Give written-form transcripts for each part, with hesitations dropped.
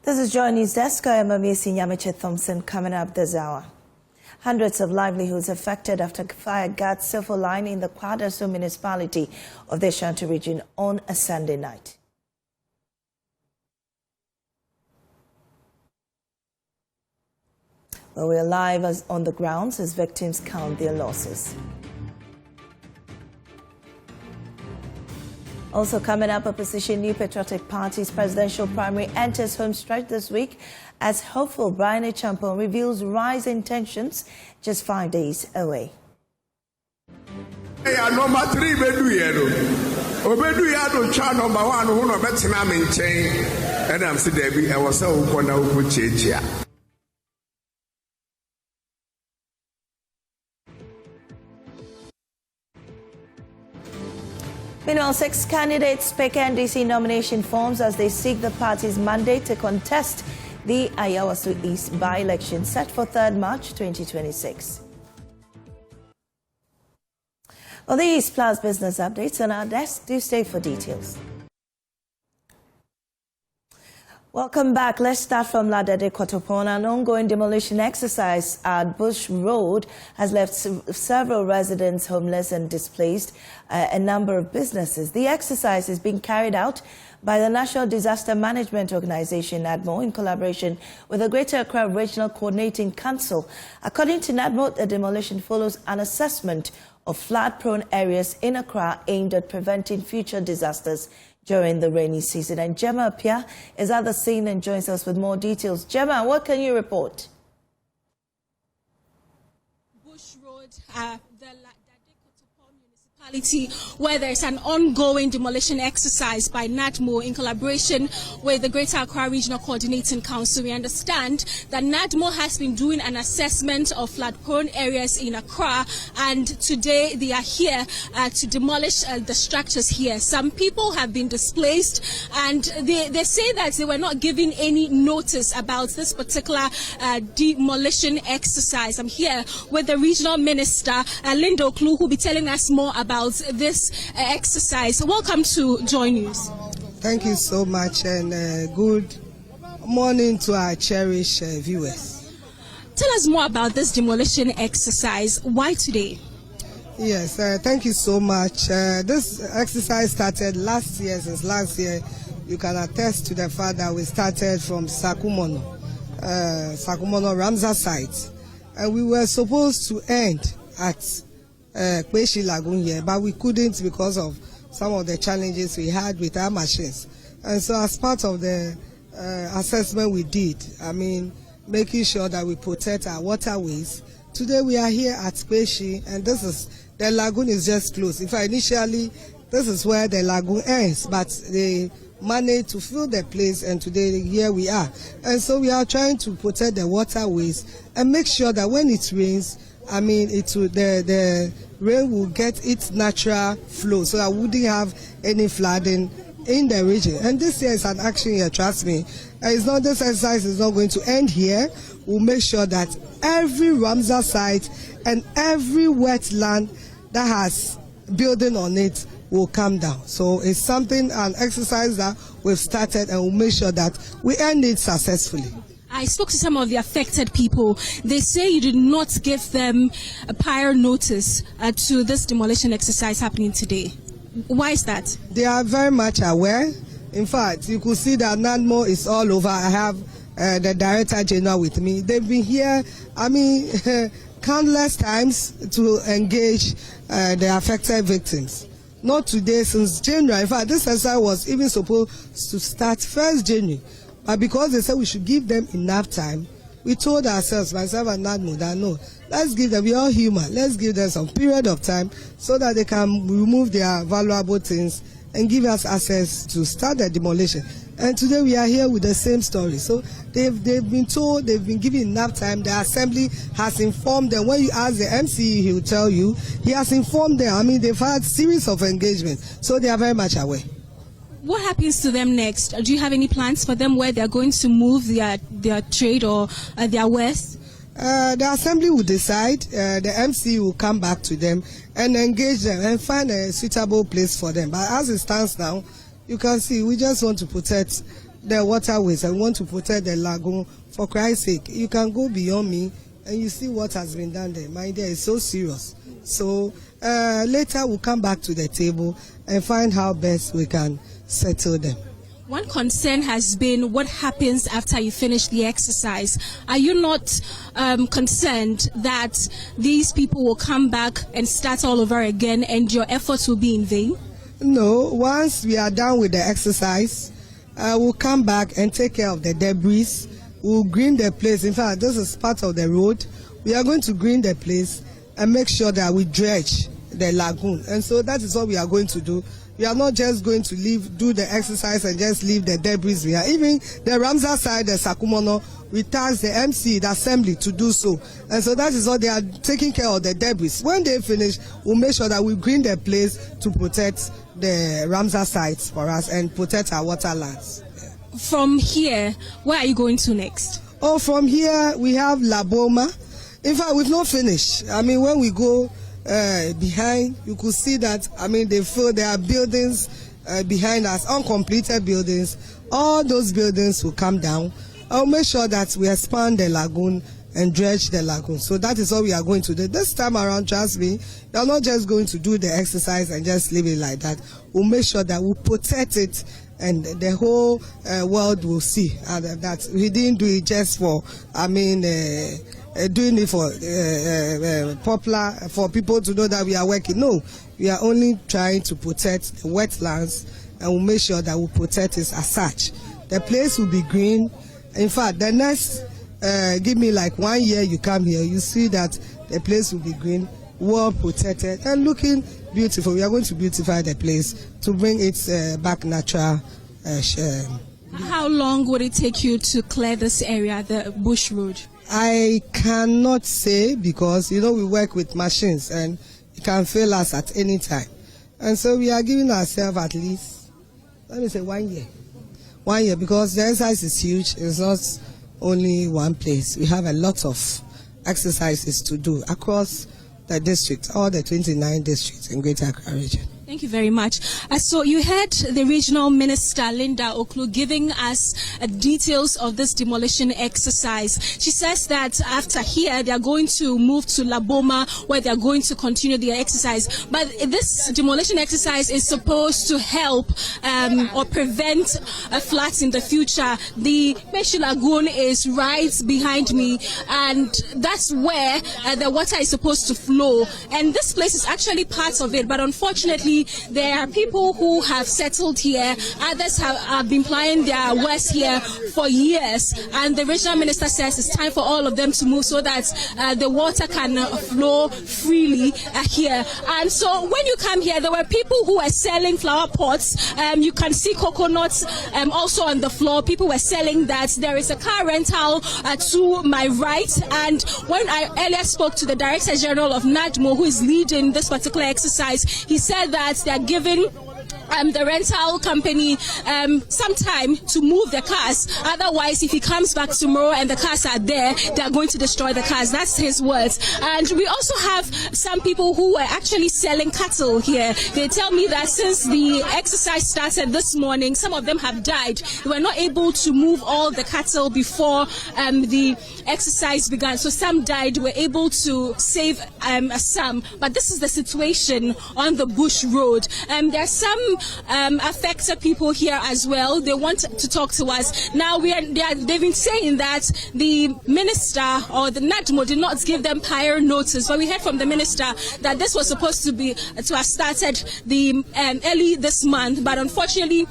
This is JoyNewsDesk. I am Amesi Nyamiche Thompson. Coming up this hour. Hundreds of livelihoods affected after fire guards civil line in the Kwadaso municipality of the Ashanti region on a Sunday night. Well, we are live on the grounds as victims count their losses. Also coming up, opposition New Patriotic Party's presidential primary enters home stretch this week as hopeful Brian Champon reveals rise in tensions just 5 days away. Number 3 Obedu yado cha number 1 who no betina me nchen and am say Debbie I was so ko na wo chechia. Meanwhile, 6 candidates pick NDC nomination forms as they seek the party's mandate to contest the Ayawaso East by-election set for 3rd March 2026. Well, these plus business updates on our desk. Do stay for details. Welcome back. Let's start from Ladade Kotopona. An ongoing demolition exercise at Bush Road has left several residents homeless and displaced a number of businesses. The exercise is being carried out by the National Disaster Management Organization, NADMO, in collaboration with the Greater Accra Regional Coordinating Council. According to NADMO, the demolition follows an assessment of flood-prone areas in Accra aimed at preventing future disasters during the rainy season. And Gemma Apia is at the scene and joins us with more details. Gemma, what can you report? Bush Road, the municipality, where there's an ongoing demolition exercise by NADMO in collaboration with the Greater Accra Regional Coordinating Council. We understand that NADMO has been doing an assessment of flood-prone areas in Accra, and today they are here to demolish the structures here. Some people have been displaced, and they say that they were not given any notice about this particular demolition exercise. I'm here with the Regional Minister, Lindo Klu, who will be telling us more about this exercise. Welcome to Joy News. Thank you so much, and good morning to our cherished viewers. Tell us more about this demolition exercise. Why today? Yes, thank you so much. This exercise started last year. Since last year, you can attest to the fact that we started from Sakumono Ramza site, and we were supposed to end at Kweku Lagoon here, but we couldn't because of some of the challenges we had with our machines. And so as part of the assessment we did, making sure that we protect our waterways, today we are here at Kweku, and the lagoon is just close. In fact, initially, this is where the lagoon ends, but they managed to fill the place, and today here we are. And so we are trying to protect the waterways and make sure that when it rains, the rain will get its natural flow, so that we wouldn't have any flooding in the region. And this year is an action year, trust me. This exercise is not going to end here. We'll make sure that every Ramza site and every wetland that has building on it will come down. So it's an exercise that we've started, and we'll make sure that we end it successfully. I spoke to some of the affected people. They say you did not give them a prior notice to this demolition exercise happening today. Why is that? They are very much aware. In fact, you could see that NADMO is all over. I have the Director General with me. They've been here, countless times to engage the affected victims. Not today, since January. In fact, this exercise was even supposed to start 1st January. But because they said we should give them enough time, we told ourselves, myself and NADMO, that no, let's give them, we're all human, let's give them some period of time so that they can remove their valuable things and give us access to start the demolition. And today we are here with the same story. So they've been told, they've been given enough time. The assembly has informed them. When you ask the MCE, he will tell you, he has informed them. They've had a series of engagements, so they are very much aware. What happens to them next? Do you have any plans for them where they're going to move their trade or their wares? The assembly will decide. The MC will come back to them and engage them and find a suitable place for them. But as it stands now, you can see we just want to protect the waterways and we want to protect the lagoon. For Christ's sake, you can go beyond me and you see what has been done there. My dear, it's so serious. So later we'll come back to the table and find how best we can settle them. One concern has been what happens after you finish the exercise. Are you not concerned that these people will come back and start all over again and your efforts will be in vain? No, once we are done with the exercise, we'll come back and take care of the debris. We'll green the place. In fact, this is part of the road. We are going to green the place and make sure that we dredge the lagoon. And so that is what we are going to do. We are not just going to do the exercise and just leave the debris we are. Even the Ramsar side, the Sakumono, we task the MC, the assembly to do so. And so that is what they are taking care of the debris. When they finish, we'll make sure that we green the place to protect the Ramsar sites for us and protect our waterlands. From here, where are you going to next? Oh, from here we have Laboma. In fact, we've not finished. I mean, when we go behind, you could see that, I mean, there are buildings behind us, uncompleted buildings. All those buildings will come down. I'll make sure that we expand the lagoon and dredge the lagoon. So that is what we are going to do. This time around, trust me, we are not just going to do the exercise and just leave it like that. We'll make sure that we protect it and the whole world will see that we didn't do it just for, I mean, doing it for popular, for people to know that we are working. No, we are only trying to protect the wetlands and we'll make sure that we protect it as such. The place will be green. In fact, the next, give me like 1 year you come here, you see that the place will be green, well protected and looking beautiful. We are going to beautify the place to bring it back natural. How long would it take you to clear this area, the Bush Road? I cannot say because, you know, we work with machines and it can fail us at any time. And so we are giving ourselves at least, let me say 1 year. 1 year because the exercise is huge. It's not only one place. We have a lot of exercises to do across the district, all the 29 districts in Greater Accra region. Thank you very much. So you heard the Regional Minister, Linda Oklu, giving us details of this demolition exercise. She says that after here, they are going to move to Laboma, where they are going to continue their exercise. But this demolition exercise is supposed to help or prevent floods in the future. The Teshie Lagoon is right behind me, and that's where the water is supposed to flow. And this place is actually part of it, but unfortunately, there are people who have settled here. Others have been plying their wares here for years. And the regional minister says it's time for all of them to move so that the water can flow freely here. And so when you come here, there were people who were selling flower pots. You can see coconuts also on the floor. People were selling that. There is a car rental to my right. And when I earlier spoke to the Director General of NADMO, who is leading this particular exercise, he said that they are giving the rental company some time to move the cars. Otherwise, if he comes back tomorrow and the cars are there, they are going to destroy the cars. That's his words. And we also have some people who were actually selling cattle here. They tell me that since the exercise started this morning, some of them have died. They were not able to move all the cattle before the exercise began. So some died. Were able to save some. But this is the situation on the Bush Road. There are some affected people here as well. They want to talk to us. Now they've been saying that the minister or the NADMO did not give them prior notice, but we heard from the minister that this was supposed to have started early this month, but unfortunately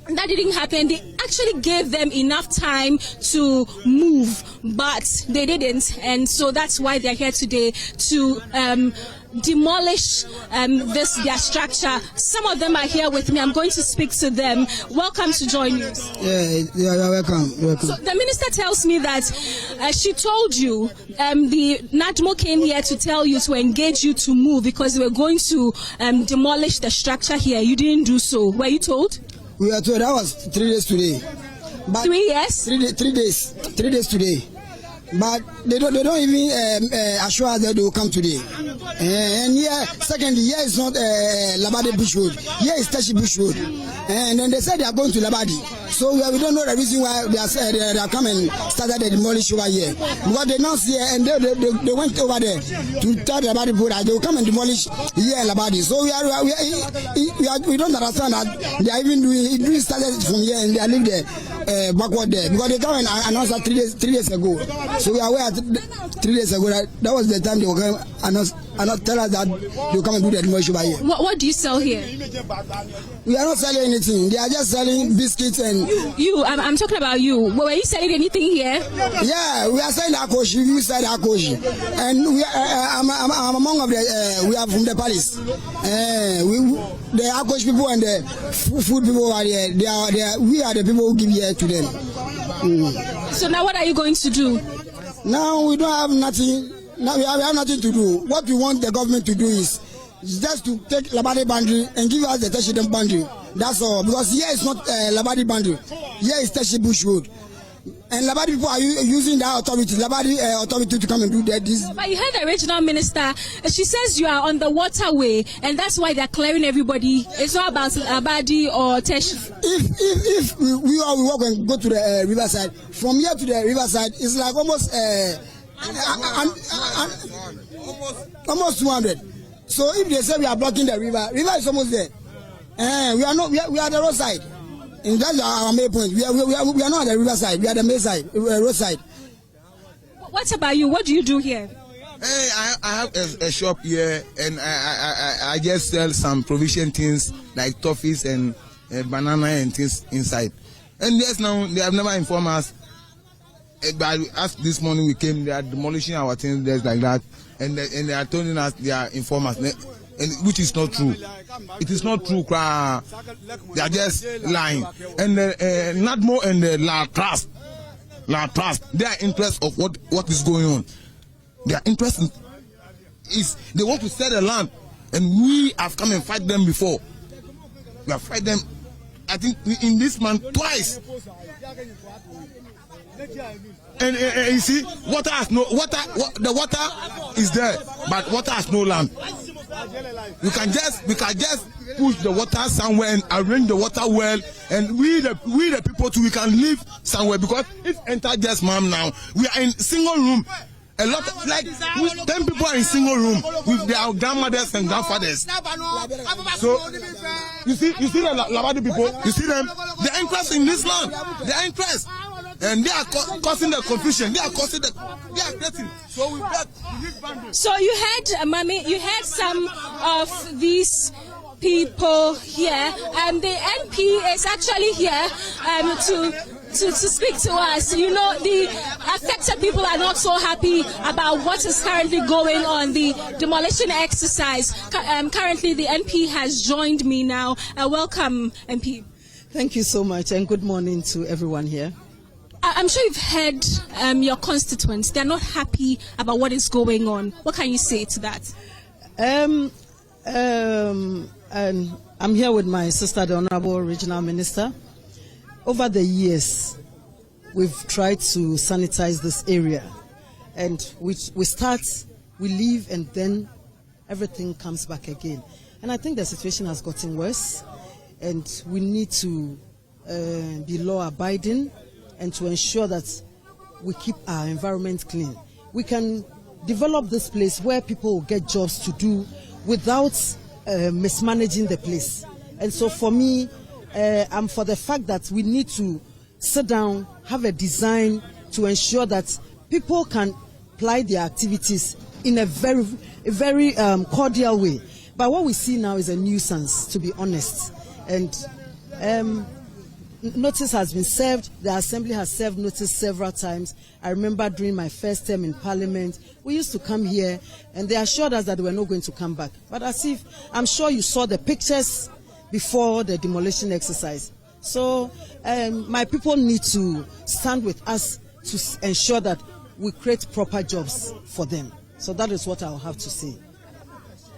that didn't happen. They actually gave them enough time to move, but they didn't, and so that's why they're here today to demolish their structure. Some of them are here with me. I'm going to speak to them. Welcome to Joy News. Yeah, you're welcome. So the minister tells me that she told you the NADMO came here to tell you to engage you to move because they were going to demolish the structure here. You didn't do so. Were you told? We were told that was 3 days today. But 3 years? 3 days. 3 days today. but they don't even assure us that they will come today. And here, secondly, here is not Labadi Bush Road. Here is Teshie Bush Road. And then they said they are going to Labadi. So we don't know the reason why they are coming and started the demolition over here. Because they announced here and they went over there to tell the Labadi people that they will come and demolish here in Labadi. So we don't understand that they are even doing started from here and they are living there backward there. Because they come and announced that 3 days ago. So we are aware 3 days ago that was the time they were going and tell us that they will come and do the demolition over here. What do you sell here? We are not selling anything. They are just selling biscuits and... I'm talking about you. Were you selling anything here? Yeah, we are selling akoshi. We sell akoshi. And we I'm among of the... we are from the palace. The akoshi people and the food people are here. We are the people who give here to them. So now what are you going to do? Now we don't have nothing. Now we have nothing to do. What we want the government to do is just to take Labadi boundary and give us the Teshie boundary. That's all. Because here is not Labadi boundary. Here is Teshie Bush Road. And Labadi people are using that authority, Labadi authority to come and do this. But you heard the regional minister. She says you are on the waterway, and that's why they're clearing everybody. It's not about Labadi or Teshie. If we all walk and go to the riverside, from here to the riverside, it's like almost 200. So if they say we are blocking the river is almost there. We are not. We are the roadside. And that's our main point. We are not at the riverside. We are the main side, roadside. What about you? What do you do here? Hey, I have a shop here, and I just sell some provision things like toffees and banana and things inside. And yes, now they have never informed us. But as this morning we came, they are demolishing our things just like that, and they are telling us they are informers, and which is not true. It is not true. They are just lying. And NADMO and La Trust, their interest of what is going on. Their interest is they want to sell the land, and we have come and fight them before. We have fight them, I think, in this month twice. And you see, water has no water. The water is there, but water has no land. We can just push the water somewhere and arrange the water well, and we the people too, we can live somewhere, because if enter just ma'am now, we are in single room. A lot of, like 10 people are in single room with their grandmothers and grandfathers. So you see the Labadi people, you see them, the interest in this land, the interest. And they are causing the confusion. They are creating. So we got. So you heard, Mami, you heard some of these people here. The NP is actually here to speak to us. You know, the affected people are not so happy about what is currently going on, the demolition exercise. Currently, the NP has joined me now. Welcome, MP. Thank you so much, and good morning to everyone here. I'm sure you've heard your constituents. They're not happy about what is going on. What can you say to that? And I'm here with my sister, the Honorable Regional Minister. Over the years, we've tried to sanitize this area. And we start, we leave, and then everything comes back again. And I think the situation has gotten worse. And we need to be law-abiding and to ensure that we keep our environment clean. We can develop this place where people will get jobs to do without mismanaging the place. And so for me, I'm for the fact that we need to sit down, have a design to ensure that people can apply their activities in a very cordial way. But what we see now is a nuisance, to be honest. And notice has been served. The Assembly has served notice several times. I remember during my first term in Parliament, we used to come here and they assured us that they were not going to come back. But as if, I'm sure you saw the pictures before the demolition exercise. So my people need to stand with us to ensure that we create proper jobs for them. So that is what I'll have to say.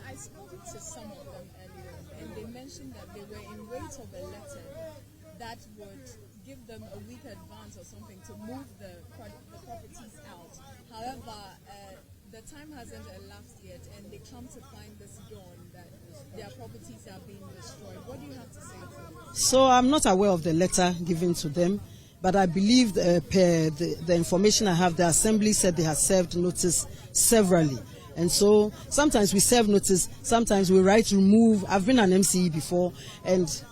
I spoke to some of them earlier, and they mentioned that they were in wait of a letter that would give them a week advance or something to move the properties out. hasn't elapsed yet, and they come to find this dawn that their properties are being destroyed. What do you have to say to this? So I'm not aware of the letter given to them, but I believe the information I have, the assembly said they have served notice severally. And so sometimes we serve notice, sometimes we write remove. I've been an MCE before, and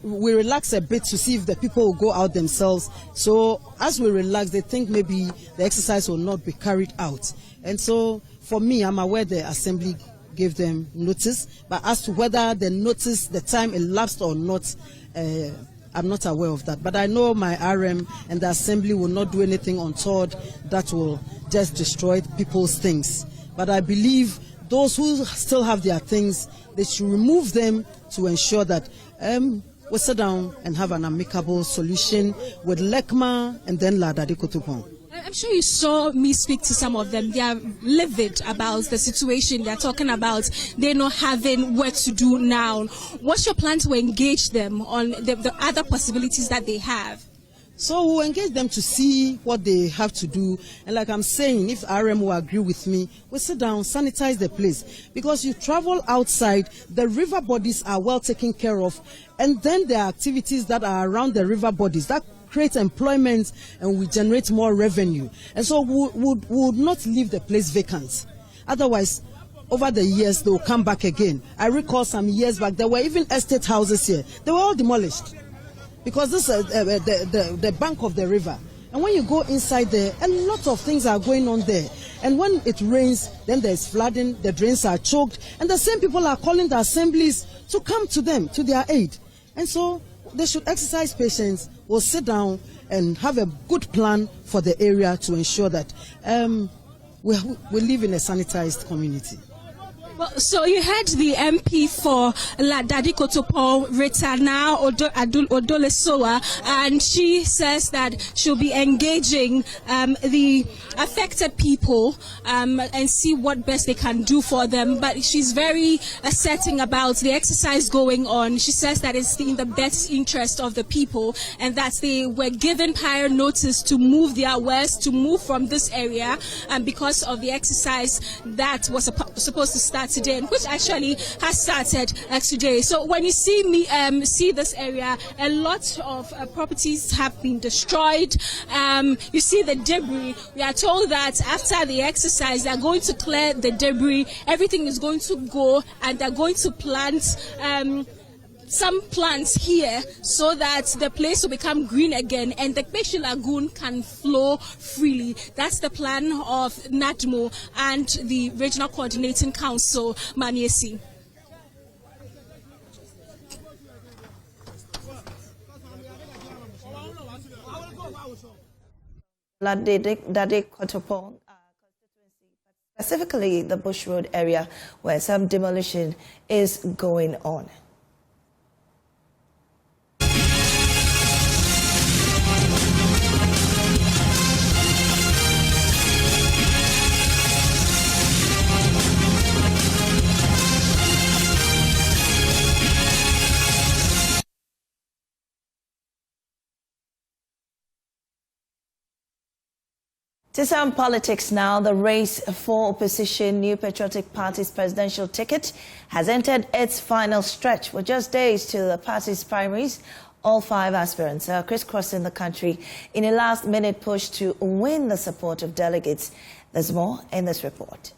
we relax a bit to see if the people will go out themselves. So as we relax, they think maybe the exercise will not be carried out. And so for me, I'm aware the assembly gave them notice, but as to whether the notice, the time elapsed or not, I'm not aware of that. But I know my RM and the assembly will not do anything untoward that will just destroy people's things. But I believe those who still have their things, they should remove them to ensure that we sit down and have an amicable solution with Lekma and then Ladade Kotopon. I'm sure you saw me speak to some of them. They are livid about the situation. They're talking about they're not having work to do now. What's your plan to engage them on the other possibilities that they have? So we'll engage them to see what they have to do. And like I'm saying, if RM will agree with me, we'll sit down, sanitize the place. Because you travel outside, the river bodies are well taken care of. And then there are activities that are around the river bodies that create employment and we generate more revenue. And so we would not leave the place vacant. Otherwise, over the years, they will come back again. I recall some years back, there were even estate houses here. They were all demolished. Because this is the bank of the river. And when you go inside there, a lot of things are going on there. And when it rains, then there's flooding, the drains are choked, and the same people are calling the assemblies to come to them, to their aid. And so they should exercise patience, we'll sit down and have a good plan for the area to ensure that we live in a sanitized community. Well, so you heard the MP for Ladade Kotopon, Rita now Odolesoa, and she says that she'll be engaging the affected people and see what best they can do for them. But she's very asserting about the exercise going on. She says that it's in the best interest of the people and that they were given prior notice to move their wares, to move from this area, because of the exercise that was supposed to start today, and which actually has started today. So when you see me see this area, a lot of properties have been destroyed. You see the debris. We are told that after the exercise, they are going to clear the debris. Everything is going to go, and they're going to plant some plants here so that the place will become green again and the Kweku Lagoon can flow freely. That's the plan of NADMO and the Regional Coordinating Council, Maniesi. Ladade Kotopon constituency, specifically the Bush Road area where some demolition is going on. To some politics now, the race for opposition New Patriotic Party's presidential ticket has entered its final stretch with just days to the party's primaries. All 5 aspirants are crisscrossing the country in a last-minute push to win the support of delegates. There's more in this report.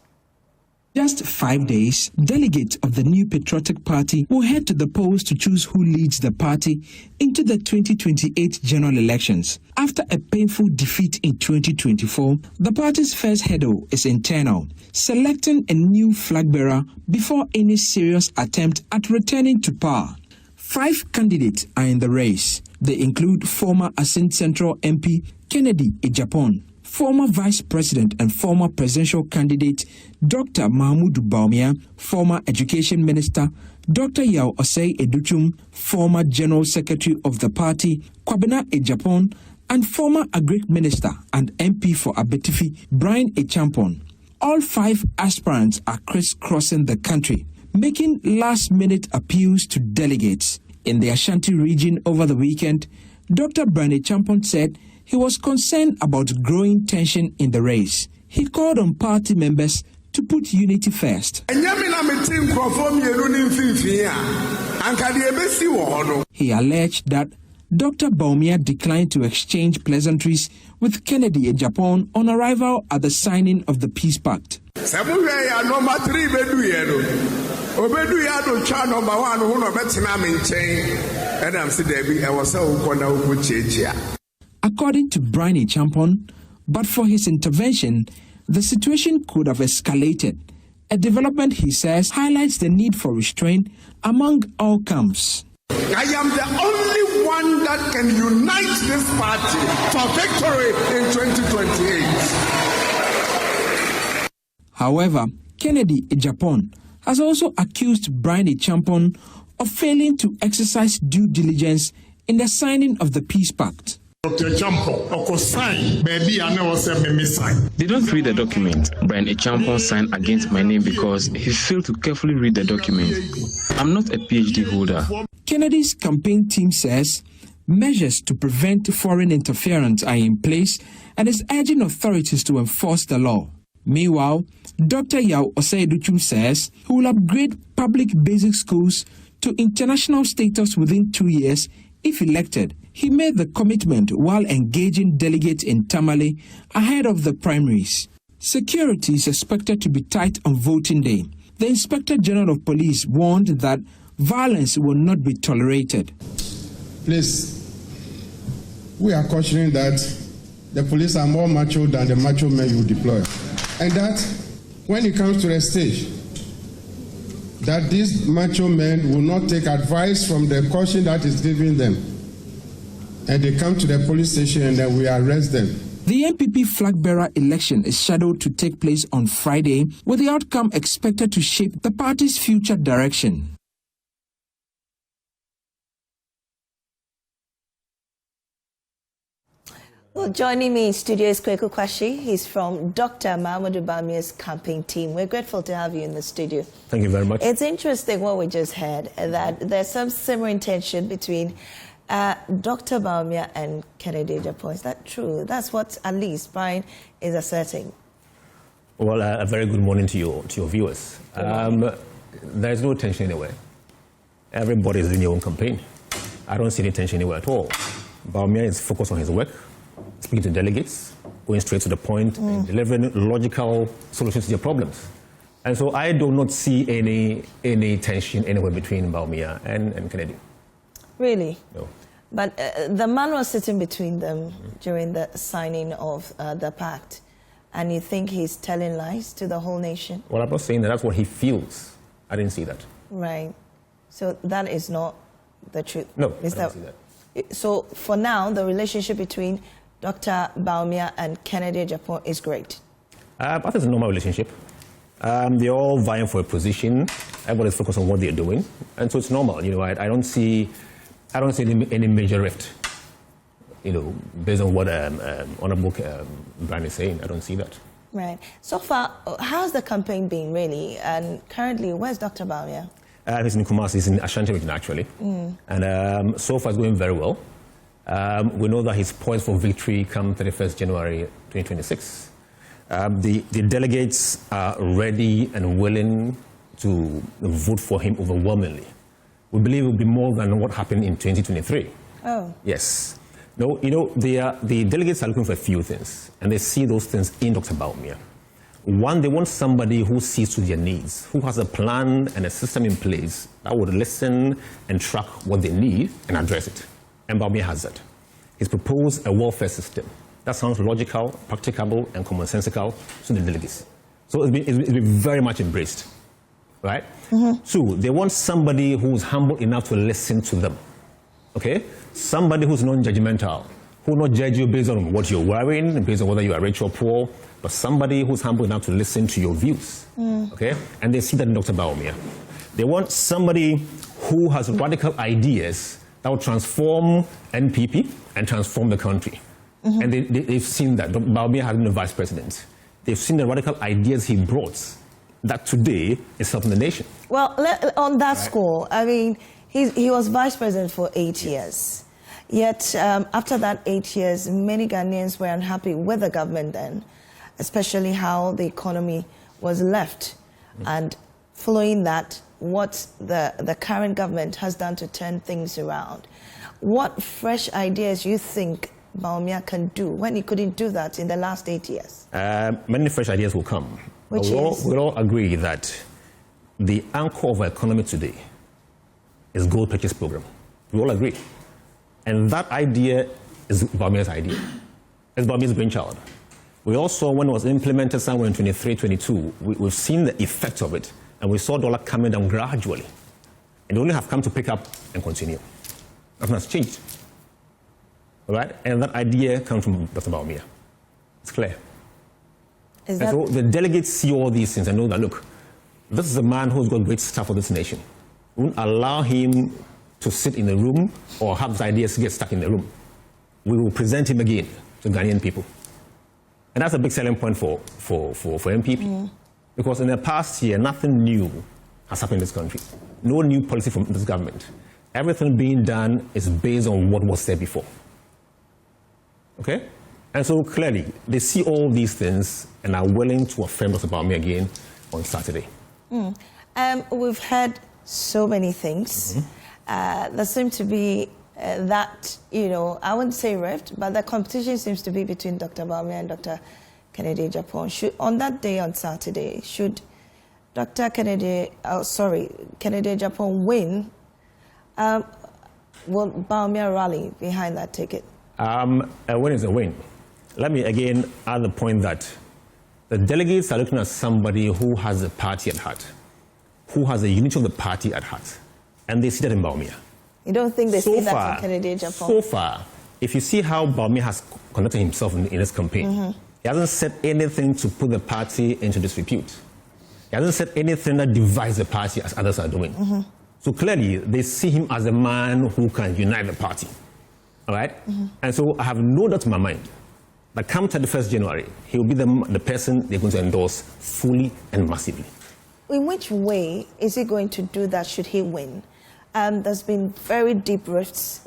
Just 5 days, delegates of the New Patriotic Party will head to the polls to choose who leads the party into the 2028 general elections. After a painful defeat in 2024, the party's first hurdle is internal, selecting a new flag bearer before any serious attempt at returning to power. 5 candidates are in the race. They include former Asin Central MP Kennedy Ejapon, former Vice President and former presidential candidate Dr. Mahmoud Bawumia, former Education Minister Dr. Yao Osei Educhum, former General Secretary of the party Kwabena Ejapon, and former Agric Minister and MP for Abetifi Brian Echampon. All 5 aspirants are crisscrossing the country, making last-minute appeals to delegates. In the Ashanti region over the weekend, Dr. Brian Echampon said he was concerned about growing tension in the race. He called on party members to put unity first. He alleged that Dr. Bawumia declined to exchange pleasantries with Kennedy in Japan on arrival at the signing of the Peace Pact. According to Brian Champon, but for his intervention, the situation could have escalated. A development, he says, highlights the need for restraint among all camps. I am the only one that can unite this party for victory in 2028. However, Kennedy in Japan has also accused Brian Champon of failing to exercise due diligence in the signing of the Peace Pact. They don't read the document. Brian Champon signed against my name because he failed to carefully read the document. I'm not a PhD holder. Kennedy's campaign team says measures to prevent foreign interference are in place and is urging authorities to enforce the law. Meanwhile, Dr. Yao Oseiduchum says he will upgrade public basic schools to international status within 2 years if elected. He made the commitment while engaging delegates in Tamale ahead of the primaries. Security is expected to be tight on voting day. The Inspector General of Police warned that violence will not be tolerated. Please, we are cautioning that the police are more macho than the macho men you deploy. And that when it comes to the stage, that these macho men will not take advice from the caution that is given them. And they come to the police station and then we arrest them. The NPP Flagbearer election is scheduled to take place on Friday, with the outcome expected to shape the party's future direction. Well, joining me in studio is Kweku Quarshie. He's from Dr. Mahamudu Bawumia's campaign team. We're grateful to have you in the studio. Thank you very much. It's interesting what we just heard, that there's some simmering tension between Dr. Bawumia and Kennedy Japan. Is that true? That's what at least Brian is asserting. Well, a very good morning to your viewers. There's no tension anywhere. Everybody is doing their own campaign. I don't see any tension anywhere at all. Bawumia is focused on his work, speaking to delegates, going straight to the point, and delivering logical solutions to their problems. And so I do not see any tension anywhere between Bawumia and Kennedy. Really? No. But the man was sitting between them during the signing of the pact, and you think he's telling lies to the whole nation? Well, I'm not saying that. That's what he feels. I didn't see that. Right. So that is not the truth? No, I don't see that. So for now, the relationship between Dr. Bawumia and Kennedy Japan is great? I think it's a normal relationship. They're all vying for a position. Everybody's focused on what they're doing. And so it's normal. You know, I don't see any major rift, you know, based on what Honorable Brian is saying. I don't see that. Right. So far, how's the campaign been, really? And currently, where's Dr. Bawumia? He's in Kumasi. He's in Ashanti region, actually. And so far, it's going very well. We know that he's poised for victory come 31st January 2026. The delegates are ready and willing to vote for him overwhelmingly. We believe it will be more than what happened in 2023. Oh. Yes. No, you know, the delegates are looking for a few things, and they see those things in Dr. Bawumia. One, they want somebody who sees to their needs, who has a plan and a system in place that would listen and track what they need and address it. And Bawumia has that. He's proposed a welfare system that sounds logical, practicable, and commonsensical to the delegates. So it's been very much embraced, right? Two, they want somebody who's humble enough to listen to them, okay? Somebody who's non-judgmental, who will not judge you based on what you're wearing, based on whether you are rich or poor, but somebody who's humble enough to listen to your views, okay? And they see that in Dr. Bawumia. They want somebody who has radical ideas that will transform NPP and transform the country. And they've seen that. Bawumia has been the vice president. They've seen the radical ideas he brought that today is helping the nation. Well, on that score, I mean, he was vice president for 8 years. Yet, after that 8 years, many Ghanaians were unhappy with the government then, especially how the economy was left, and following that, what the current government has done to turn things around. What fresh ideas you think Bawumia can do when he couldn't do that in the last 8 years? Many fresh ideas will come. We'll all agree that the anchor of our economy today is gold purchase program. We all agree. And that idea is Bawumia's idea. It's Bawumia's brainchild. We also, when it was implemented somewhere in 23-22, we've seen the effect of it, and we saw dollar coming down gradually. And they only have come to pick up and continue. Nothing has changed. All right? And that idea comes from Dr. Bawumia. It's clear. And so the delegates see all these things and know that, look, this is a man who's got great stuff for this nation. We won't allow him to sit in the room or have his ideas get stuck in the room. We will present him again to Ghanaian people. And that's a big selling point for NPP. Because in the past year, nothing new has happened in this country. No new policy from this government. Everything being done is based on what was there before. Okay? And so clearly, they see all these things and are willing to affirm Dr. Bawumia again on Saturday. We've heard so many things. There seems to be that, I wouldn't say rift, but the competition seems to be between Dr. Bawumia and Dr. Kennedy Agyapong. On that day on Saturday, should Dr. Kennedy Agyapong win, will Bawumia rally behind that ticket? A win is a win. Let me again add the point that the delegates are looking at somebody who has the party at heart, who has the unity of the party at heart, and they see that in Bawumia. You don't think they see that in Kennedy Agyapong? So far, if you see how Bawumia has conducted himself in his campaign, he hasn't said anything to put the party into disrepute. He hasn't said anything that divides the party as others are doing. So clearly, they see him as a man who can unite the party. All right? And so I have no doubt in my mind that come 31st January, he will be the person they're going to endorse fully and massively. In which way is he going to do that should he win? There's been very deep rifts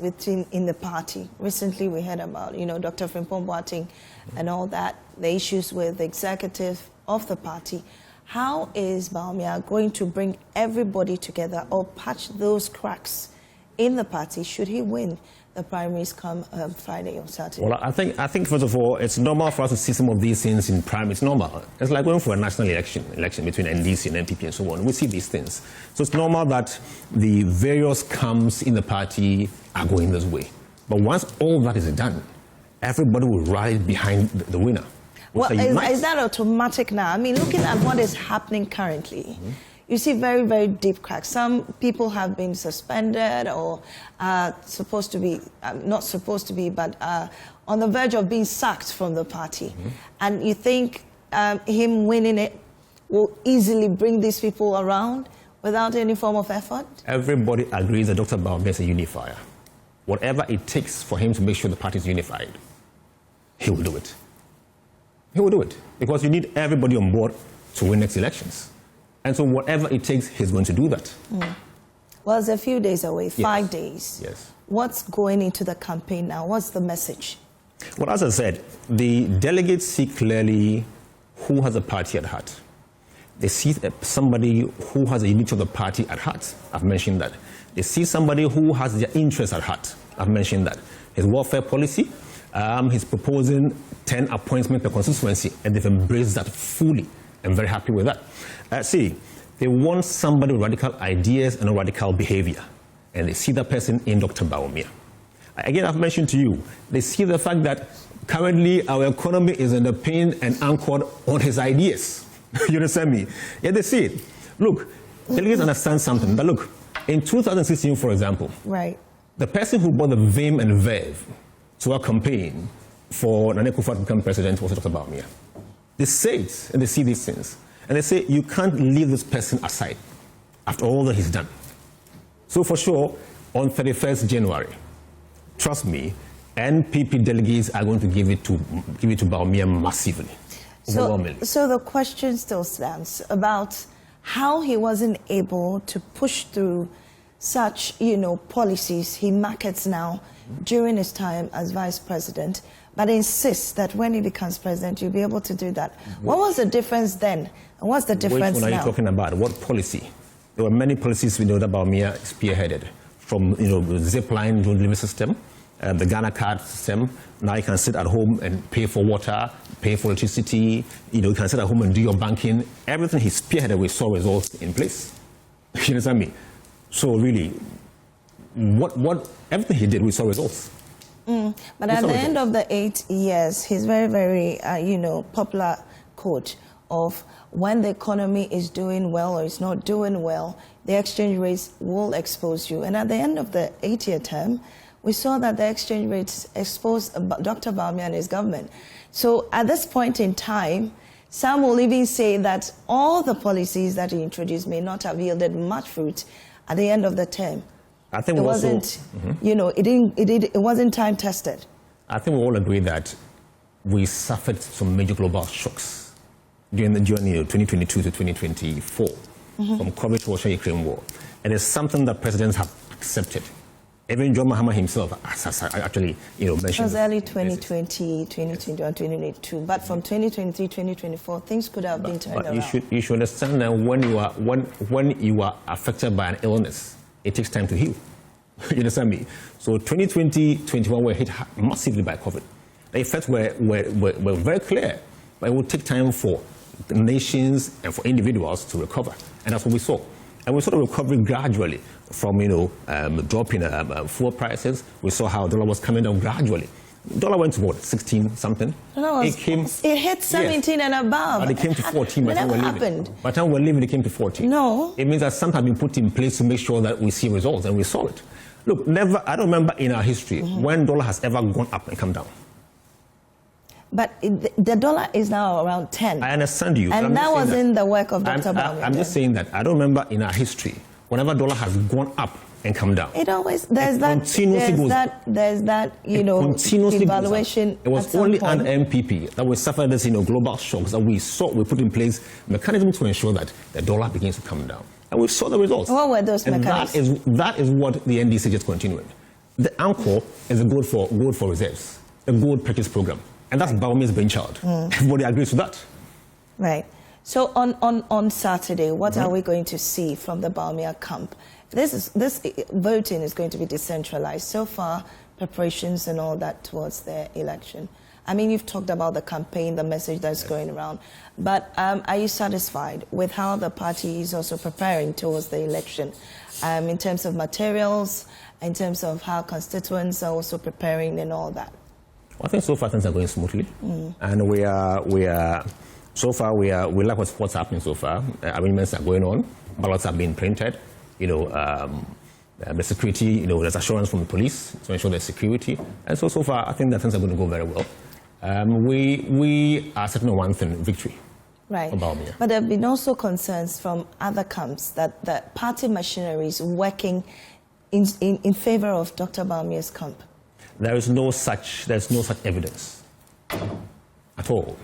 in the party. Recently we heard about, Dr. Frimpong Boateng and all that, the issues with the executive of the party. How is Bawumia going to bring everybody together or patch those cracks in the party should he win the primaries come Friday or Saturday? Well, I think first of all, it's normal for us to see some of these things in primaries. It's normal. It's like going for a national election between NDC and NPP and so on. We see these things. So it's normal that the various camps in the party are going this way. But once all that is done, everybody will ride behind the winner. Well, is that automatic now? I mean, looking at what is happening currently, you see very, very deep cracks. Some people have been suspended or supposed to be, not supposed to be, but on the verge of being sacked from the party. And you think him winning it will easily bring these people around without any form of effort? Everybody agrees that Dr. Bawumia is a unifier. Whatever it takes for him to make sure the party is unified, he will do it. He will do it. Because you need everybody on board to win next elections. And so whatever it takes, he's going to do that. Well, it's a few days away, 5 days. Yes. What's going into the campaign now? What's the message? Well, as I said, the delegates see clearly who has a party at heart. They see somebody who has a unity of the party at heart. I've mentioned that. They see somebody who has their interests at heart. I've mentioned that. His welfare policy, he's proposing 10 appointments per constituency, and they've embraced that fully. I'm very happy with that. See, they want somebody with radical ideas and radical behavior, and they see that person in Dr. Bawumia. Again, I've mentioned to you, they see the fact that currently our economy is underpinned and anchored on his ideas. You understand me? Yeah, they see it. Look, delegates understand something. But look, in 2016, for example, the person who brought the vim and verve to our campaign for Nana Akufo-Addo to become president was Dr. Bawumia. They say it, and they see these things. And they say, you can't leave this person aside after all that he's done. So for sure, on 31st January, trust me, NPP delegates are going to give it to Bawumia massively, overwhelmingly. So the question still stands about how he wasn't able to push through such, policies he markets now during his time as vice president, but insists that when he becomes president, you'll be able to do that. What was the difference then? And what's the difference Which one now? are you talking about? What policy? There were many policies we know that Bawumia spearheaded, from the zipline delivery system, the Ghana card system. Now you can sit at home and pay for water, pay for electricity. You can sit at home and do your banking. Everything he spearheaded, we saw results in place. You understand me? So really, everything he did, we saw results. But at the end of the 8 years, his very, very, popular quote of when the economy is doing well or is not doing well, the exchange rates will expose you. And at the end of the 8-year term, we saw that the exchange rates exposed Dr. Bawumia and his government. So at this point in time, some will even say that all the policies that he introduced may not have yielded much fruit at the end of the term. I think it wasn't, it wasn't time tested. I think we all agree that we suffered some major global shocks during the journey of 2022 to 2024, from COVID to Russia-Ukraine war. And it's something that presidents have accepted. Even John Mahama himself has actually, mentioned. It was early 2020, 2021, 2022. But from 2023, 2024, things could have been turned around. You should understand that when you are affected by an illness, it takes time to heal. You understand me? So 2020, 2021 were hit massively by COVID. The effects were very clear, but it would take time for nations and for individuals to recover. And that's what we saw. And we saw the recovery gradually from, dropping fuel prices. We saw how the dollar was coming down gradually. The dollar went to what, 16 something? It hit 17 and above. But it came to 14 by the time we're leaving. By the time we're leaving, it came to 14. No. It means that something had been put in place to make sure that we see results, and we saw it. Look, I don't remember in our history when dollar has ever gone up and come down. But the dollar is now around 10. I understand you. And that was in the work of Dr. Bawumia. I'm just saying that I don't remember in our history whenever dollar has gone up and come down. It always there's that evaluation. It was only under NPP that we suffered this global shocks that we put in place mechanisms to ensure that the dollar begins to come down, and we saw the results. What were those mechanisms? That is what the NDC is continuing. The anchor is the gold for reserves, the gold purchase program. And that's Bawumia's brainchild. Everybody agrees with that. Right. So on Saturday, what are we going to see from the Bawumia camp? This voting is going to be decentralized. So far, preparations and all that towards the election. I mean, you've talked about the campaign, the message that's going around. But are you satisfied with how the party is also preparing towards the election? In terms of materials, in terms of how constituents are also preparing and all that? I think so far things are going smoothly, and we like what's happening so far. Arrangements are going on, ballots are being printed. The security, there's assurance from the police to ensure there's security, and so far I think that things are going to go very well. We are certain on one thing: victory. Right. For Bawumia. But there have been also concerns from other camps that the party machinery is working in favor of Dr. Bawumia's camp. There's no such evidence at all.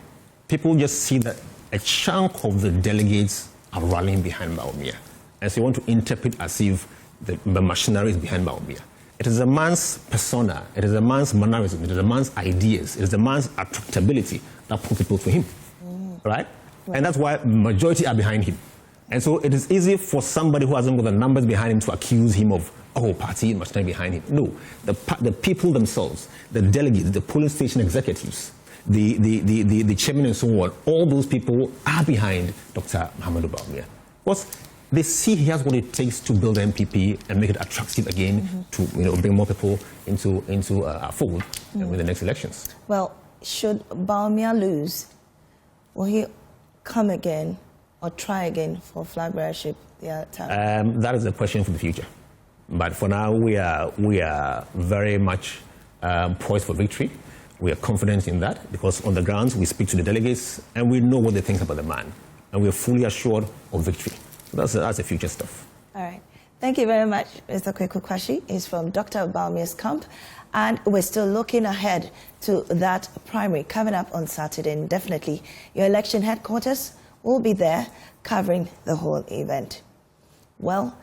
People just see that a chunk of the delegates are rallying behind Bawumia. And so you want to interpret as if the machinery is behind Bawumia. It is a man's persona, it is a man's mannerism, it is a man's ideas, it is a man's attractability that puts people to him. Right? And that's why majority are behind him. And so it is easy for somebody who hasn't got the numbers behind him to accuse him of party machinery behind him. No, the people themselves, the delegates, the polling station executives, the chairman and so on, all those people are behind Dr. Muhammadu Bawumia. Because they see he has what it takes to build NPP and make it attractive again to bring more people into our fold with the next elections. Well, should Bawumia lose, will he come again or try again for flag bearership the other time? That is a question for the future. But for now, we are very much poised for victory. We are confident in that because on the grounds we speak to the delegates and we know what they think about the man, and we are fully assured of victory. So that's the future stuff. All right. Thank you very much, Mr. Kweku Quarshie. He's from Dr. Bawumia's camp, and we're still looking ahead to that primary coming up on Saturday. And definitely, your election headquarters will be there covering the whole event. Well,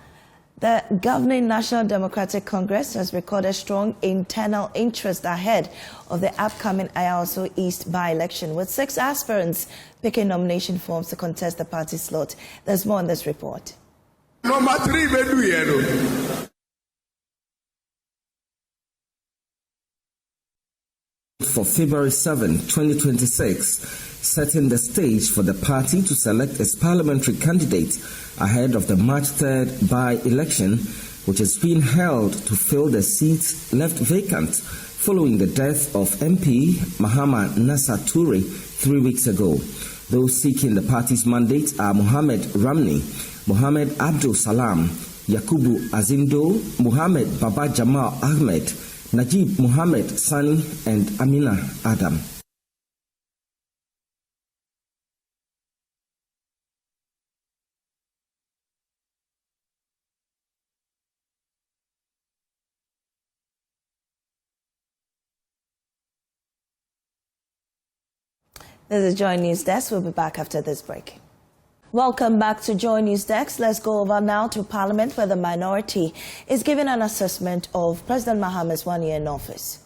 The governing National Democratic Congress has recorded strong internal interest ahead of the upcoming Ayawaso East by-election, with 6 aspirants picking nomination forms to contest the party slot. There's more in this report. Number 3, for February 7, 2026, setting the stage for the party to select its parliamentary candidate ahead of the March 3rd by-election, which is being held to fill the seats left vacant following the death of MP Mahama Nasa Toure 3 weeks ago. Those seeking the party's mandate are Mohammed Ramni, Mohammed Abdul Salam, Yakubu Azindo, Mohammed Baba Jamal Ahmed, Najib Mohammed Sani, and Amina Adam. This is JoyNewsDesk. We'll be back after this break. Welcome back to JoyNewsDesk. Let's go over now to Parliament, where the minority is giving an assessment of President Mahama's 1 year in office.